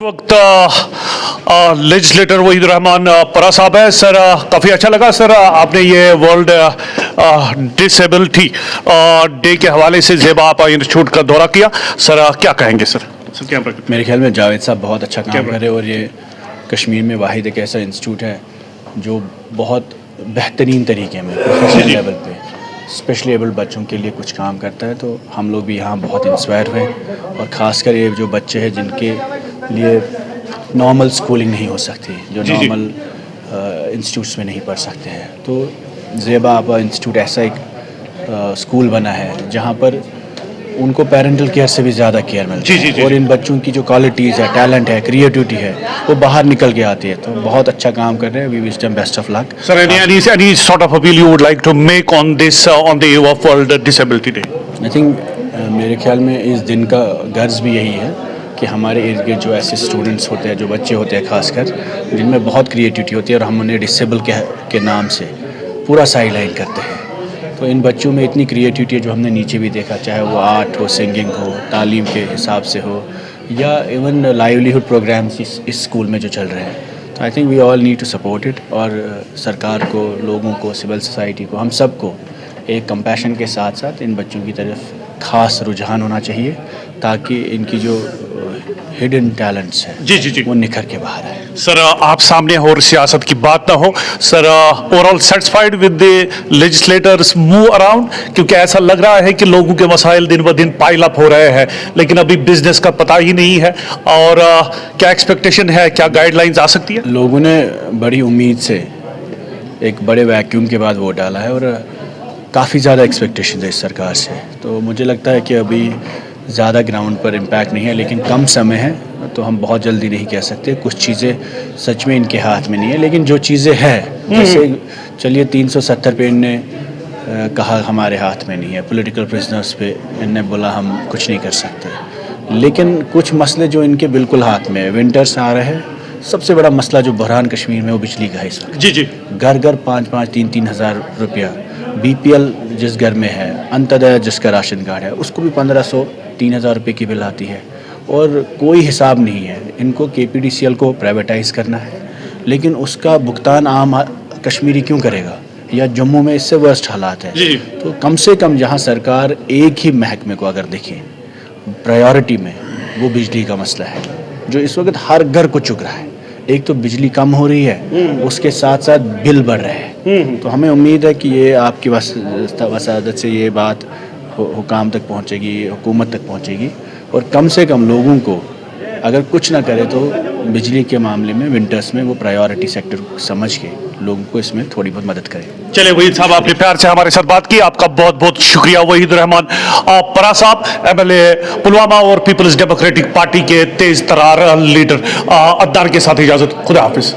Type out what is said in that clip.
وقت لیجسلیٹر وحید الرحمان پرا صاحب ہے. سر کافی اچھا لگا سر آپ نے یہ ورلڈ ڈسیبلٹی ڈے کے حوالے سے زیبا آپ انسٹیٹیوٹ کا دورہ کیا. سر کیا کہیں گے سر؟ میرے خیال میں جاوید صاحب بہت اچھا کام کر رہے ہیں اور یہ کشمیر میں واحد ایک ایسا انسٹیٹیوٹ ہے جو بہت بہترین طریقے میں پروفیشنل لیول پہ اسپیشلی ایبلڈ بچوں کے لیے کچھ کام کرتا ہے. تو ہم لوگ بھی یہاں بہت انسپائر ہوئے اور خاص کر یہ جو بچے ہیں جن کے لیے نارمل اسکولنگ نہیں ہو سکتی, جو نارمل انسٹیٹیوٹس میں نہیں پڑھ سکتے ہیں, تو زیبا آپا انسٹیٹیوٹ ایسا ایک اسکول بنا ہے جہاں پر ان کو پیرنٹل کیئر سے بھی زیادہ کیئر ملتی ہے اور ان بچوں کی جو کوالٹیز ہے, ٹیلنٹ ہے, کریٹیوٹی ہے, وہ باہر نکل کے آتی ہے. تو بہت اچھا کام کر رہے ہیں. We wish them best of luck. Sir, any sort of appeal you would like to make on this on the eve of World Disability Day? I think میرے خیال میں اس دن کا غرض بھی یہی ہے کہ ہمارے ارد گرد جو ایسے اسٹوڈنٹس ہوتے ہیں, جو بچے ہوتے ہیں خاص کر, جن میں بہت کریٹیوٹی ہوتی ہے اور ہم انہیں ڈسیبل کے نام سے پورا سائڈ لائن کرتے ہیں. تو ان بچوں میں اتنی کریٹیوٹی ہے جو ہم نے نیچے بھی دیکھا, چاہے وہ آرٹ ہو, سنگنگ ہو, تعلیم کے حساب سے ہو, یا ایون لائیولیہڈ پروگرامس اس اسکول میں جو چل رہے ہیں. تو I think we all need to support it. اور سرکار کو, لوگوں کو, سول سوسائٹی کو, ہم سب کو ایک کمپیشن کے ساتھ ساتھ ان بچوں کی طرف خاص رجحان ہونا چاہیے تاکہ ان کی جو ہڈن ٹیلنٹس ہیں وہ نکھر کے باہر آئے. سر آپ سامنے اور سیاست کی بات نہ ہو, sir overall satisfied with the legislators move around, کیونکہ ایسا لگ رہا ہے کہ لوگوں کے مسائل دن بہ دن پائل اپ ہو رہے ہیں لیکن ابھی بزنس کا پتہ ہی نہیں ہے. اور کیا ایکسپیکٹیشن ہے, کیا گائیڈ لائنز آ سکتی ہے؟ لوگوں نے بڑی امید سے ایک بڑے ویکیوم کے بعد ووٹ ڈالا ہے اور کافی زیادہ ایکسپیکٹیشن ہے اس سرکار سے. تو مجھے لگتا ہے کہ ابھی زیادہ گراؤنڈ پر امپیکٹ نہیں ہے, لیکن کم سمے ہے تو ہم بہت جلدی نہیں کہہ سکتے. کچھ چیزیں سچ میں ان کے ہاتھ میں نہیں ہے, لیکن جو چیزیں ہیں, جیسے چلیے 370 پہ ان نے کہا ہمارے ہاتھ میں نہیں ہے, پولیٹیکل پرزنرز پہ ان نے بولا ہم کچھ نہیں کر سکتے, لیکن کچھ مسئلے جو ان کے بالکل ہاتھ میں ہے. ونٹرس آ رہے ہیں, سب سے بڑا مسئلہ جو بحران کشمیر میں وہ بجلی کا حصہ. گھر گھر 5,000 3,000 ہزار روپیہ. بی پی ایل جس گھر میں ہے, انتودے جس کا راشن کارڈ ہے, اس کو بھی 1,500 3,000 روپے کی بل آتی ہے اور کوئی حساب نہیں ہے. ان کو کے پی ڈی سی ایل کو پرائیویٹائز کرنا ہے, لیکن اس کا بھگتان عام کشمیری کیوں کرے گا؟ یا جموں میں اس سے ورسٹ حالات ہیں. تو کم سے کم جہاں سرکار ایک ہی محکمے کو اگر دیکھیں پرائیورٹی میں, وہ بجلی کا مسئلہ ہے جو اس وقت ہر گھر کو چک رہا ہے. ایک تو بجلی کم ہو رہی ہے, اس کے ساتھ ساتھ بل بڑھ رہے ہیں. تو ہمیں امید ہے کہ یہ آپ کی وسادت سے یہ بات حکام تک پہنچے گی, حکومت تک پہنچے گی, اور کم سے کم لوگوں کو اگر کچھ نہ کرے تو بجلی کے معاملے میں ونٹرز میں وہ پرائیورٹی سیکٹر سمجھ کے لوگوں کو اس میں تھوڑی بہت مدد کرے. چلے وحید صاحب, آپ نے پیار سے ہمارے ساتھ بات کی, آپ کا بہت بہت شکریہ. وحید الرحمان پرا صاحب, MLA پلوامہ اور پیپلز ڈیموکریٹک پارٹی کے تیز ترار لیڈر. عدنان کے ساتھ اجازت, خدا حافظ.